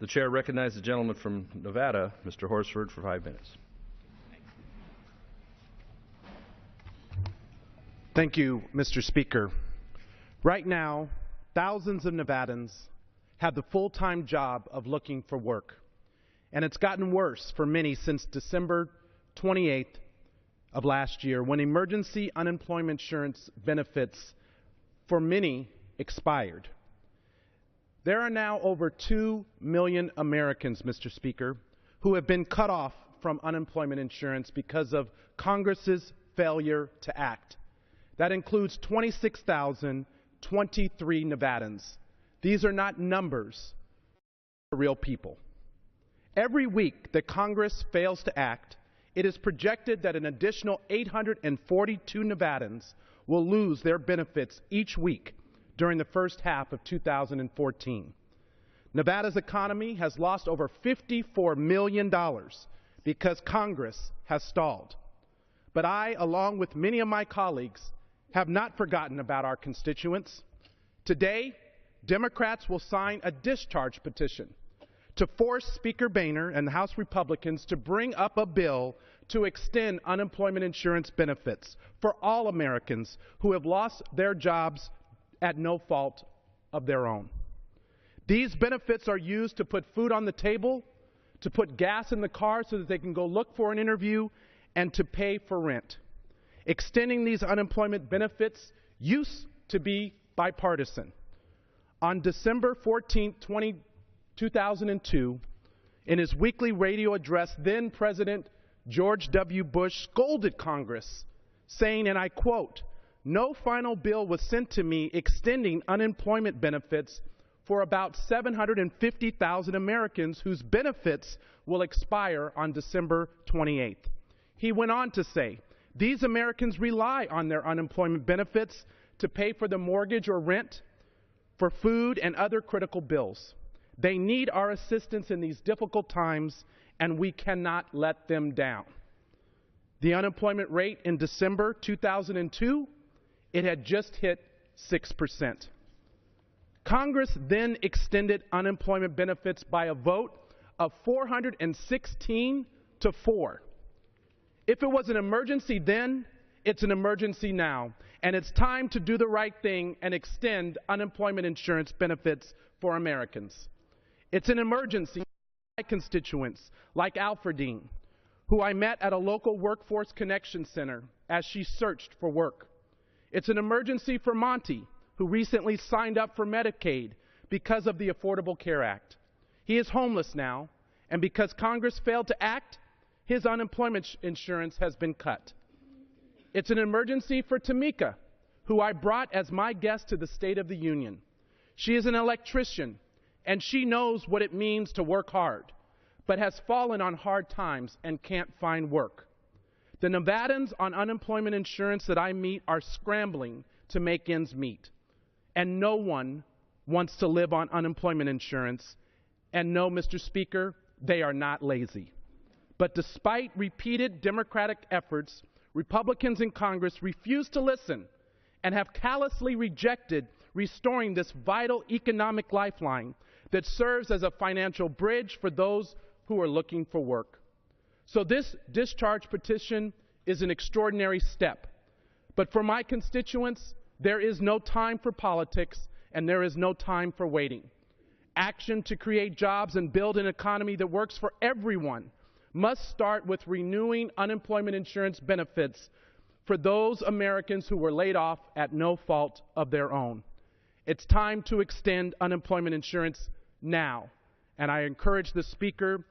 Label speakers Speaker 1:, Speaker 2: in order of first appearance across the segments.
Speaker 1: The chair recognizes the gentleman from Nevada, Mr. Horsford, for 5 minutes.
Speaker 2: Thank you, Mr. Speaker. Right now, thousands of Nevadans have the full-time job of looking for work. And it's gotten worse for many since December 28th of last year, when emergency unemployment insurance benefits for many expired. There are now over 2 million Americans, Mr. Speaker, who have been cut off from unemployment insurance because of Congress's failure to act. That includes 26,023 Nevadans. These are not numbers, they're real people. Every week that Congress fails to act, it is projected that an additional 842 Nevadans will lose their benefits each week during the first half of 2014. Nevada's economy has lost over $54 million because Congress has stalled. But I, along with many of my colleagues, have not forgotten about our constituents. Today, Democrats will sign a discharge petition to force Speaker Boehner and the House Republicans to bring up a bill to extend unemployment insurance benefits for all Americans who have lost their jobs at no fault of their own. These benefits are used to put food on the table, to put gas in the car so that they can go look for an interview, and to pay for rent. Extending these unemployment benefits used to be bipartisan. On December 14, 2002, in his weekly radio address, then President George W. Bush scolded Congress, saying, and I quote, "No final bill was sent to me extending unemployment benefits for about 750,000 Americans whose benefits will expire on December 28th. He went on to say, "These Americans rely on their unemployment benefits to pay for the mortgage or rent, for food and other critical bills. They need our assistance in these difficult times, and we cannot let them down." The unemployment rate in December 2002, it had just hit 6%. Congress then extended unemployment benefits by a vote of 416 to 4. If it was an emergency then, it's an emergency now. And it's time to do the right thing and extend unemployment insurance benefits for Americans. It's an emergency for my constituents, like Alfredine, who I met at a local workforce connection center as she searched for work. It's an emergency for Monty, who recently signed up for Medicaid because of the Affordable Care Act. He is homeless now, and because Congress failed to act, his unemployment insurance has been cut. It's an emergency for Tamika, who I brought as my guest to the State of the Union. She is an electrician, and she knows what it means to work hard, but has fallen on hard times and can't find work. The Nevadans on unemployment insurance that I meet are scrambling to make ends meet. And no one wants to live on unemployment insurance. And no, Mr. Speaker, they are not lazy. But despite repeated Democratic efforts, Republicans in Congress refuse to listen and have callously rejected restoring this vital economic lifeline that serves as a financial bridge for those who are looking for work. So this discharge petition is an extraordinary step. But for my constituents, there is no time for politics, and there is no time for waiting. Action to create jobs and build an economy that works for everyone must start with renewing unemployment insurance benefits for those Americans who were laid off at no fault of their own. It's time to extend unemployment insurance now, and I encourage the Speaker,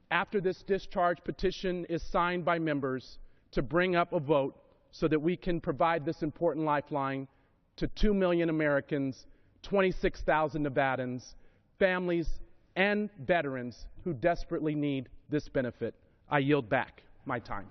Speaker 2: after this discharge petition is signed by members, to bring up a vote so that we can provide this important lifeline to 2 million Americans, 26,000 Nevadans, families, and veterans who desperately need this benefit. I yield back my time.